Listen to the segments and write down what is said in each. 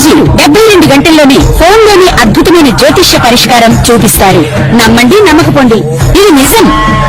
గురూజీ 72 గంటల్లోనే ఫోన్ లోని అద్భుతమైన జ్యోతిష్య పరిష్కారం చూపిస్తారు. నమ్మండి, నమ్మకపోండి, ఇది నిజం.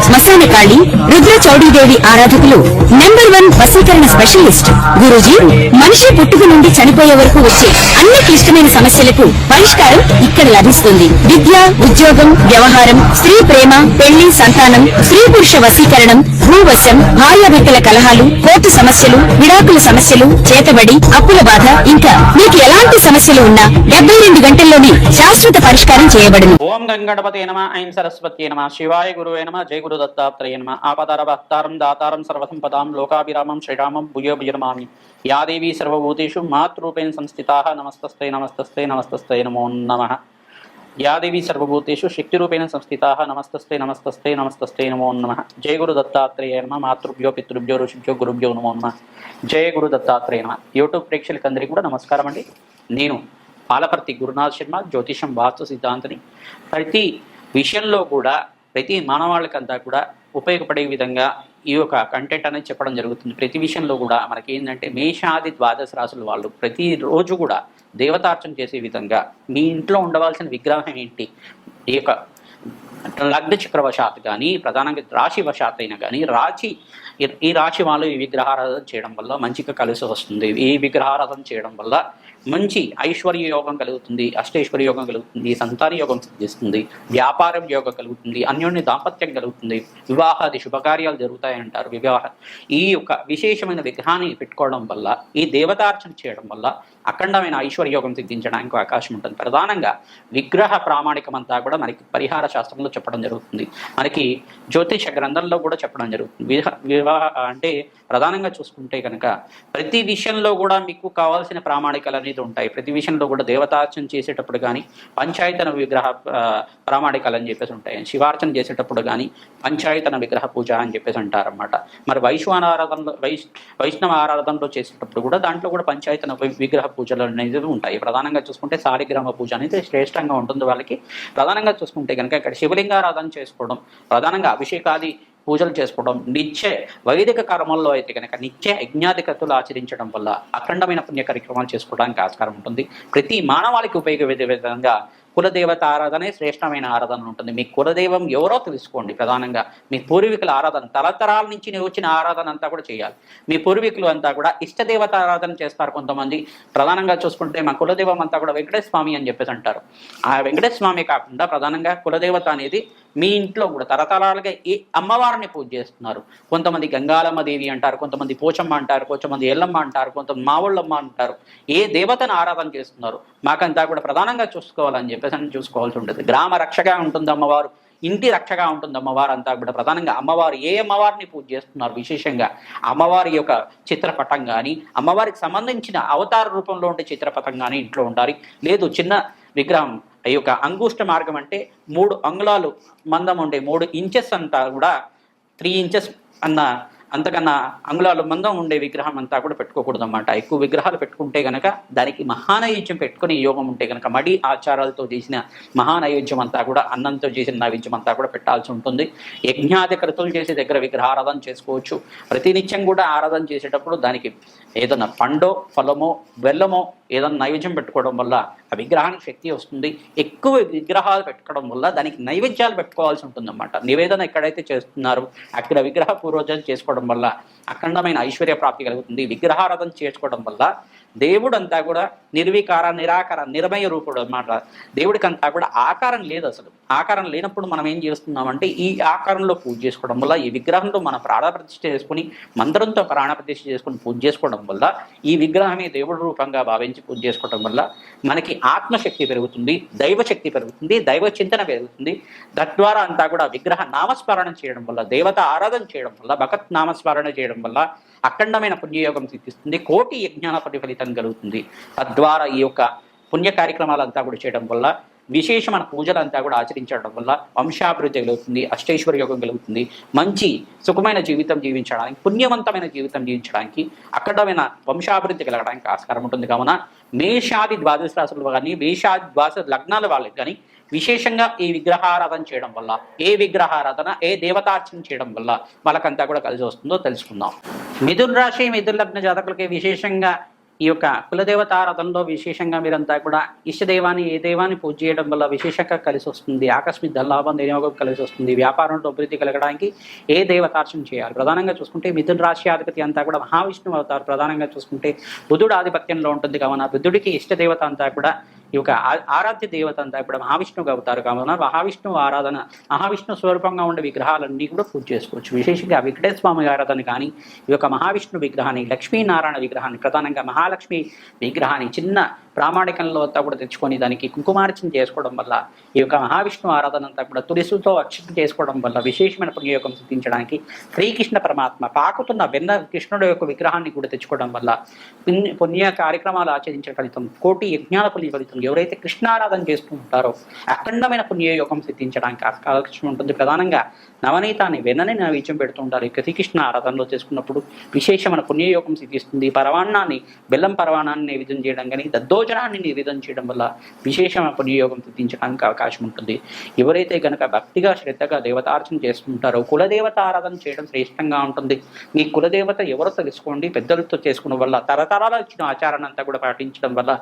శ్మశాన కాళి రుద్ర చౌడీదేవి ఆరాధకులు నంబర్ 1 వశీకరణ స్పెషలిస్ట్. గురూజీ మనిషి పుట్టుక నుండి చనిపోయే వరకు వచ్చే అన్ని క్లిష్టమైన సమస్యలకు పరిష్కారం ఇక్కడ లభిస్తుంది. విద్య, ఉద్యోగం, వ్యవహారం, స్త్రీ ప్రేమ, పెళ్లి, సంతానం, స్త్రీ పురుష వశీకరణం, భూవశం, భార్యాభర్తల కలహాలు, కోర్టు సమస్యలు, విడాకుల సమస్యలు, చేతబడి, అప్పుల బాధ, ఇంకా మీకు ఎలాంటి సమస్యలు ఉన్నా 72 గంటల్లోనే శాశ్వత పరిష్కారం చేయబడును. ఓం గంగణపతే నమ, ఐం సరస్వత్యే నమ, శివాయ గురువే నమ, జయ గురు దత్తాత్రేయ నమ. ఆపదార భక్తారం దాతారం సర్వసంపదాం లోకాభిరామం శ్రీరామం భూయో భూయనమామి. యా దేవీ సర్వభూతేషు మాతృరూపేణ సంస్థితాః నమస్తస్తై నమస్తస్తై నమస్తస్తై నమో నమః. యా దేవీ సర్వభూతేషు శక్తిరూపేణ సంస్థితాః నమస్తస్తై నమస్తస్తై నమస్తస్తై నమో నమః. జయ గురు దత్తాత్రేయ నమ. మాతృభ్యో పితృభ్యో ఋషిభ్యో గురుభ్యో నమో నమః. జయ గురు దత్తాత్రేయ నమ. యూట్యూబ్ ప్రేక్షకులందరికీ కూడా నమస్కారం అండి. నేను పాలపర్తి గురునాథ్ శర్మ, జ్యోతిషం వాస్తు సిద్ధాంతిని. ప్రతి విషయంలో కూడా ప్రతి మానవాళికంతా కూడా ఉపయోగపడే విధంగా ఈ యొక్క కంటెంట్ అనేది చెప్పడం జరుగుతుంది. ప్రతి విషయంలో కూడా మనకి ఏంటంటే మేషాది ద్వాదశ రాశుల వాళ్ళు ప్రతిరోజు కూడా దేవతార్చన చేసే విధంగా మీ ఇంట్లో ఉండవలసిన విగ్రహం ఏంటి, ఈ యొక్క లగ్న చక్రవశాత్ కానీ ప్రధానంగా రాశి వశాత్ అయినా కానీ ఈ రాశి వాళ్ళు ఈ విగ్రహారాధన చేయడం వల్ల మంచిగా కలిసి వస్తుంది. ఈ విగ్రహారాధన చేయడం వల్ల మంచి ఐశ్వర్య యోగం కలుగుతుంది, అష్టైశ్వర్య యోగం కలుగుతుంది, సంతాన యోగం సిద్ధిస్తుంది, వ్యాపారం యోగం కలుగుతుంది, అన్యోన్య దాంపత్యం కలుగుతుంది, వివాహాది శుభకార్యాలు జరుగుతాయంటారు. ఈ యొక్క విశేషమైన విగ్రహాన్ని పెట్టుకోవడం వల్ల, ఈ దేవతార్చన చేయడం వల్ల అఖండమైన ఐశ్వర్య యోగం సిద్ధించడానికి అవకాశం ఉంటుంది. ప్రధానంగా విగ్రహ ప్రామాణికం అంతా కూడా మనకి పరిహార శాస్త్రంలో చెప్పడం జరుగుతుంది. మనకి జ్యోతిష గ్రంథంలో కూడా చెప్పడం జరుగుతుంది. వివాహ అంటే ప్రధానంగా చూసుకుంటే కనుక ప్రతి విషయంలో కూడా మీకు కావాల్సిన ప్రామాణికలు అనేది ఉంటాయి. ప్రతి విషయంలో కూడా దేవతార్చన చేసేటప్పుడు కానీ పంచాయతన విగ్రహ ప్రామాణికలు అని చెప్పేసి ఉంటాయి. శివార్చన చేసేటప్పుడు కానీ పంచాయతన విగ్రహ పూజ అని చెప్పేసి అంటారన్నమాట. మరి వైష్ణవ ఆరాధనలో చేసేటప్పుడు కూడా దాంట్లో కూడా పంచాయతన విగ్రహ పూజలు అనేది ఉంటాయి. ప్రధానంగా చూసుకుంటే శాలిగ్రామ పూజ అనేది శ్రేష్టంగా ఉంటుంది వాళ్ళకి. ప్రధానంగా చూసుకుంటే కనుక ఇక్కడ శివలింగారాధన చేసుకోవడం, ప్రధానంగా అభిషేకాది పూజలు చేసుకోవడం, నిత్య వైదిక కర్మల్లో అయితే కనుక నిత్య యజ్ఞాధికతులు ఆచరించడం వల్ల అఖండమైన పుణ్య కార్యక్రమాలు చేసుకోవడానికి ఆస్కారం ఉంటుంది. ప్రతి మానవాళికి ఉపయోగపడే విధంగా కులదేవత ఆరాధనే శ్రేష్టమైన ఆరాధన ఉంటుంది. మీ కులదైవం ఎవరో తెలుసుకోండి. ప్రధానంగా మీ పూర్వీకుల ఆరాధన, తరతరాల నుంచి వచ్చిన ఆరాధన అంతా కూడా చేయాలి. మీ పూర్వీకులు అంతా కూడా ఇష్టదేవత ఆరాధన చేస్తారు. కొంతమంది ప్రధానంగా చూసుకుంటే మా కులదైవం అంతా కూడా వెంకటేశ్వర స్వామి అని చెప్పేసి అంటారు. ఆ వెంకటేశ్వర స్వామి కాకుండా ప్రధానంగా కులదేవత అనేది మీ ఇంట్లో కూడా తరతరాలుగా ఈ అమ్మవారిని పూజ చేస్తున్నారు. కొంతమంది గంగాలమ్మ దేవి అంటారు, కొంతమంది పోచమ్మ అంటారు, కొంతమంది ఎల్లమ్మ అంటారు, కొంతమంది మావుళ్ళమ్మ అంటారు. ఏ దేవతను ఆరాధన చేస్తున్నారు మాకంతా కూడా ప్రధానంగా చూసుకోవాలని చెప్పేసి చూసుకోవాల్సి ఉంటుంది. గ్రామ రక్షగా ఉంటుంది అమ్మవారు, ఇంటి రక్షగా ఉంటుంది అమ్మవారు అంతా కూడా. ప్రధానంగా అమ్మవారు ఏ అమ్మవారిని పూజ చేస్తున్నారు, విశేషంగా అమ్మవారి యొక్క చిత్రపటం కానీ అమ్మవారికి సంబంధించిన అవతార రూపంలో ఉండే చిత్రపటం కానీ ఇంట్లో ఉండాలి. లేదు చిన్న విగ్రహం ఈ యొక్క అంగుష్ట మార్గం అంటే 3 అంగుళాలు మందం ఉండే 3 ఇంచెస్ అంతా కూడా 3 ఇంచెస్ అంతకన్నా అంగుళాలు మందం ఉండే విగ్రహం అంతా కూడా పెట్టుకోకూడదు అన్నమాట. ఎక్కువ విగ్రహాలు పెట్టుకుంటే కనుక దానికి మహానైవేద్యం పెట్టుకుని యోగం ఉంటే కనుక మడి ఆచారాలతో చేసిన మహానైవేద్యం అంతా కూడా అన్నంతో చేసిన నైవేద్యం అంతా కూడా పెట్టాల్సి ఉంటుంది. యజ్ఞాధికృతులు చేసే దగ్గర విగ్రహారాధన చేసుకోవచ్చు. ప్రతినిత్యం కూడా ఆరాధన చేసేటప్పుడు దానికి ఏదైనా పండో ఫలమో బెల్లమో ఏదైనా నైవేద్యం పెట్టుకోవడం వల్ల ఆ విగ్రహానికి శక్తి వస్తుంది. ఎక్కువ విగ్రహాలు పెట్టుకోవడం వల్ల దానికి నైవేద్యాలు పెట్టుకోవాల్సి ఉంటుంది అన్నమాట. నివేదన ఎక్కడైతే చేస్తున్నారో అక్కడ విగ్రహ పూర్వజన చేసుకోవడం వల్ల అఖండమైన ఐశ్వర్య ప్రాప్తి కలుగుతుంది. విగ్రహారాధన చేసుకోవడం వల్ల దేవుడు అంతా కూడా నిర్వికార నిరాకార నిర్మయ రూపుడు అన్నమాట. దేవుడికి అంతా కూడా ఆకారం లేదు. అసలు ఆకారం లేనప్పుడు మనం ఏం చేస్తున్నామంటే ఈ ఆకారంలో పూజ చేసుకోవడం వల్ల, ఈ విగ్రహంతో మన ప్రాణప్రతిష్ఠ చేసుకుని మంత్రంతో ప్రాణప్రతిష్ఠ చేసుకుని పూజ చేసుకోవడం వల్ల, ఈ విగ్రహమే దేవుడి రూపంగా భావించి పూజ చేసుకోవడం వల్ల మనకి ఆత్మశక్తి పెరుగుతుంది, దైవశక్తి పెరుగుతుంది, దైవ చింతన పెరుగుతుంది. తద్వారా అంతా కూడా విగ్రహ నామస్మరణ చేయడం వల్ల, దేవత ఆరాధన చేయడం వల్ల, భగత్ నామస్మరణ చేయడం వల్ల అఖండమైన పుణ్యయోగం సిద్ధిస్తుంది. కోటి యజ్ఞాన ఫలితం కలుగుతుంది. తద్వారా ఈ యొక్క పుణ్య కార్యక్రమాలంతా కూడా చేయడం వల్ల, విశేషమైన పూజలంతా కూడా ఆచరించడం వల్ల వంశాభివృద్ధి కలుగుతుంది, అష్టైశ్వర్య యోగం కలుగుతుంది. మంచి సుఖమైన జీవితం జీవించడానికి, పుణ్యవంతమైన జీవితం జీవించడానికి, అఖండమైన వంశాభివృద్ధి కలగడానికి ఆస్కారం ఉంటుంది. కావున మేషాది ద్వాదశ రాశులు కానీ మేషాది ద్వాదశ లగ్నాల వాళ్ళకి కానీ విశేషంగా ఈ విగ్రహారాధన చేయడం వల్ల, ఏ విగ్రహారాధన ఏ దేవతార్చన చేయడం వల్ల వాళ్ళకంతా కూడా కలిసి వస్తుందో తెలుసుకుందాం. మిథున రాశి మిథున లగ్న జాతకులకి విశేషంగా ఈ యొక్క కులదేవతారాధనలో విశేషంగా మీరంతా కూడా ఇష్టదైవాన్ని ఏ దైవాన్ని పూజ చేయడం వల్ల విశేషంగా కలిసి వస్తుంది, ఆకస్మిక ధనలాభం వినియోగం కలిసి వస్తుంది, వ్యాపారంలో అభివృద్ధి కలగడానికి ఏ దేవతార్చన చేయాలి? ప్రధానంగా చూసుకుంటే మిథున రాశి అధిపతి అంతా కూడా మహావిష్ణువు అవుతారు. ప్రధానంగా చూసుకుంటే బుధుడు ఆధిపత్యంలో ఉంటుంది కావున బుద్ధుడికి ఇష్టదేవత అంతా కూడా ఈ యొక్క ఆరాధ్య దేవత అంతా కూడా మహావిష్ణువుగా అవుతారు కావున మహావిష్ణువు ఆరాధన, మహావిష్ణు స్వరూపంగా ఉండే విగ్రహాలన్నీ కూడా పూజ చేసుకోవచ్చు. విశేషంగా వెంకటేశ్వర స్వామి ఆరాధన కానీ ఈ యొక్క మహావిష్ణు విగ్రహాన్ని, లక్ష్మీనారాయణ విగ్రహాన్ని, ప్రధానంగా మహాలక్ష్మి విగ్రహాన్ని చిన్న ప్రామాణికంలో అంతా కూడా తెచ్చుకొని దానికి కుంకుమార్చన చేసుకోవడం వల్ల ఈ యొక్క మహావిష్ణు ఆరాధన అంతా కూడా తులసితో అర్చన చేసుకోవడం వల్ల విశేషమైన పుణ్యయోగం సిద్ధించడానికి శ్రీకృష్ణ పరమాత్మ పాకుతున్న వెన్న కృష్ణుడు యొక్క విగ్రహాన్ని కూడా తెచ్చుకోవడం వల్ల పుణ్య కార్యక్రమాలు ఆచరించే ఫలితం, కోటి యజ్ఞాల పుణ్య ఫలితం, ఎవరైతే కృష్ణారాధన చేస్తూ ఉంటారో అఖండమైన పుణ్యయోగం సిద్ధించడానికి అవకాశం ఉంటుంది. ప్రధానంగా నవనీతాన్ని వెన్నని నైవేద్యం పెడుతూ ఉంటారు. ఈ శ్రీకృష్ణ ఆరాధనలో చేసుకున్నప్పుడు విశేషమైన పుణ్యయోగం సిద్ధిస్తుంది. పరవాన్నాన్ని, బెల్లం పరవాణాన్ని నైవేద్యం చేయడం కానీ దద్దోజనాన్ని నివేదన చేయడం వల్ల విశేషమైన పుణ్యయోగం సిద్ధించడానికి అవకాశం ఉంటుంది. ఎవరైతే కనుక భక్తిగా శ్రద్ధగా దేవతార్చన చేస్తుంటారో కులదేవత ఆరాధన చేయడం శ్రేష్టంగా ఉంటుంది. మీ కులదేవత ఎవరో తెలుసుకోండి, పెద్దలతో చేసుకోవడం వల్ల తరతరాల ఇచ్చిన ఆచారాన్ని అంతా కూడా పాటించడం వల్ల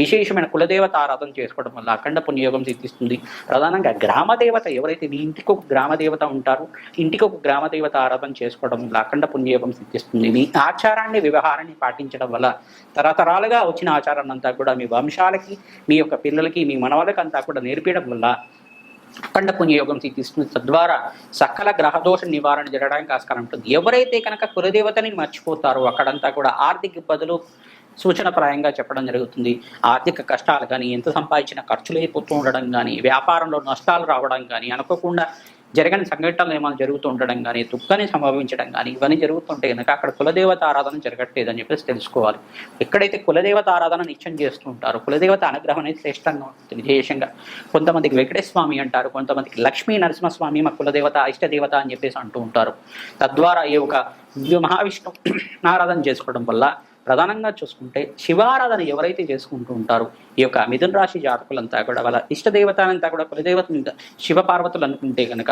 విశేషమైన కులదేవత ఆరాధన చేసుకోవడం వల్ల అఖండ పుణ్యయోగం సిద్ధిస్తుంది. ప్రధానంగా గ్రామదేవత ఎవరైతే మీ ఇంటికి ఒక గ్రామదేవత ఉంటారో ఇంటికి ఒక గ్రామదేవత ఆరాధన చేసుకోవడం వల్ల అఖండ పుణ్యయోగం సిద్ధిస్తుంది. మీ ఆచారాన్ని వ్యవహారాన్ని పాటించడం వల్ల తరతరాలుగా వచ్చిన ఆచారాన్ని అంతా కూడా మీ వంశాలకి, మీ యొక్క పిల్లలకి, మీ మనవలకి అంతా కూడా నేర్పించడం వల్ల అఖండ పుణ్యయోగం సిద్ధిస్తుంది. తద్వారా సకల గ్రహదోష నివారణ జరగడానికి ఆస్కారం ఉంటుంది. ఎవరైతే కనుక కులదేవతని మర్చిపోతారో అక్కడంతా కూడా ఆర్థిక ఇబ్బందులు సూచనప్రాయంగా చెప్పడం జరుగుతుంది. ఆర్థిక కష్టాలు కానీ, ఎంత సంపాదించిన ఖర్చులు అయిపోతూ ఉండడం కానీ, వ్యాపారంలో నష్టాలు రావడం కానీ, అనుకోకుండా జరగని సంఘటనలు ఏమైనా జరుగుతూ ఉండడం కానీ, దుఃఖాన్ని సంభవించడం కానీ ఇవన్నీ జరుగుతుంటే కనుక అక్కడ కులదేవత ఆరాధన జరగట్లేదని చెప్పేసి తెలుసుకోవాలి. ఎక్కడైతే కులదేవత ఆరాధన నిత్యం చేస్తూ ఉంటారో కులదేవత అనుగ్రహం అనేది శ్రేష్టంగా ఉంటుంది. విశేషంగా కొంతమందికి వెంకటేశ్వర స్వామి అంటారు, కొంతమందికి లక్ష్మీ నరసింహస్వామి మా కులదేవత ఇష్టదేవత అని చెప్పేసి అంటూ ఉంటారు. తద్వారా ఈ ఒక మహావిష్ణు ఆరాధన చేసుకోవడం వల్ల ప్రధానంగా చూసుకుంటే శివారాధన ఎవరైతే చేసుకుంటూ ఉంటారో ఈ యొక్క మిథున రాశి జాతకులంతా కూడా వాళ్ళ ఇష్టదేవతలంతా కూడా కులదేవత శివ పార్వతులు అనుకుంటే కనుక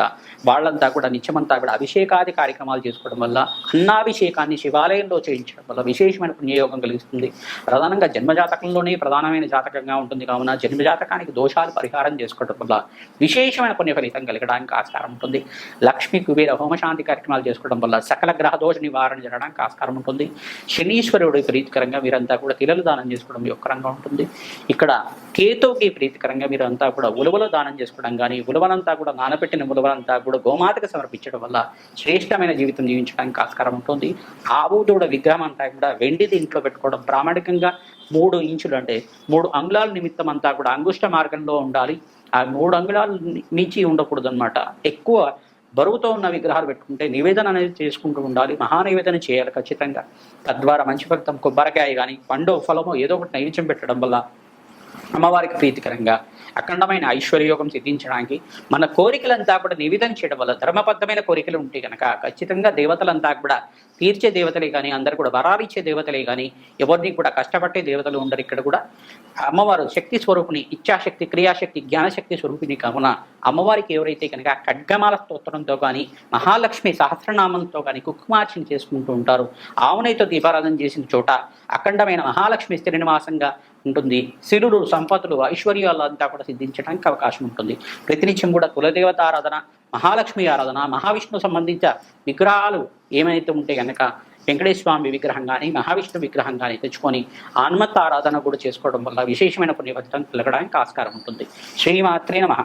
వాళ్ళంతా కూడా నిత్యమంతా కూడా అభిషేకాది కార్యక్రమాలు చేసుకోవడం వల్ల అన్నాభిషేకాన్ని శివాలయంలో చేయించడం వల్ల విశేషమైన పుణ్యయోగం కలిగిస్తుంది. ప్రధానంగా జన్మజాతకంలోనే ప్రధానమైన జాతకంగా ఉంటుంది కావున జన్మజాతకానికి దోషాలు పరిహారం చేసుకోవడం వల్ల విశేషమైన పుణ్య ఫలితం కలగడానికి ఆస్కారం ఉంటుంది. లక్ష్మీ కుబేర హోమశాంతి కార్యక్రమాలు చేసుకోవడం వల్ల సకల గ్రహదోష నివారణ జరగడానికి ఆస్కారం ఉంటుంది. శనీశ్వరుడు ప్రీతికరంగా మీరంతా కూడా తిలలు దానం చేసుకోవడం యొక్కరంగా ఉంటుంది. ఇక్కడ కేతువుకి ప్రీతికరంగా మీరు అంతా కూడా ఉలువలు దానం చేసుకోవడం కానీ, ఉలువలంతా కూడా నానబెట్టిన ఉలువలంతా కూడా గోమాతకు సమర్పించడం వల్ల శ్రేష్టమైన జీవితం జీవించడానికి ఆస్కారం ఉంటుంది. ఆవు దూడ విగ్రహం అంతా కూడా వెండిది ఇంట్లో పెట్టుకోవడం ప్రామాణికంగా 3 ఇంచులు అంటే 3 అంగుళాల నిమిత్తం అంతా కూడా అంగుష్ట మార్గంలో ఉండాలి. ఆ 3 అంగుళాల మించి ఉండకూడదు అనమాట. ఎక్కువ బరువుతో ఉన్న విగ్రహాలు పెట్టుకుంటే నివేదన అనేది చేసుకుంటూ ఉండాలి. మహానివేదన చేయాలి ఖచ్చితంగా. తద్వారా మంచి ఫలితం. కొబ్బరికాయ కానీ, పండు ఫలమో ఏదో ఒకటి నైవేద్యం పెట్టడం వల్ల అమ్మవారికి ప్రీతికరంగా అఖండమైన ఐశ్వర్యోగం సిద్ధించడానికి మన కోరికలంతా కూడా నివేదన చేయడం వల్ల ధర్మబద్ధమైన కోరికలు ఉంటే కనుక ఖచ్చితంగా దేవతలంతా కూడా తీర్చే దేవతలే కానీ, అందరూ కూడా వరాలిచ్చే దేవతలే కానీ, ఎవరిని కూడా కష్టపట్టే దేవతలు ఉండరు. ఇక్కడ కూడా అమ్మవారు శక్తి స్వరూపిణి, ఇచ్ఛాశక్తి, క్రియాశక్తి, జ్ఞానశక్తి స్వరూపిణి కావున అమ్మవారికి ఎవరైతే కనుక ఖడ్గమాల స్తోత్రంతో కానీ, మహాలక్ష్మి సహస్రనామంతో కానీ కుంకుమార్చన చేసుకుంటూ ఉంటారు, ఆవునైతో దీపారాధన చేసిన చోట అఖండమైన మహాలక్ష్మి శ్రీనివాసంగా ఉంటుంది. సిరులు, సంపదలు, ఐశ్వర్యాలు అంతా కూడా సిద్ధించడానికి అవకాశం ఉంటుంది. ప్రతినిత్యం కూడా కులదేవత ఆరాధన, మహాలక్ష్మి ఆరాధన, మహావిష్ణు సంబంధించిన విగ్రహాలు ఏమైతే ఉంటే కనుక వెంకటేశ్వర స్వామి విగ్రహం కానీ, మహావిష్ణు విగ్రహం కానీ తెచ్చుకొని ఆన్మత్త ఆరాధన కూడా చేసుకోవడం వల్ల విశేషమైన పుణ్యఫలితం కలగడానికి ఆస్కారం ఉంటుంది. శ్రీమాత్రే నమః.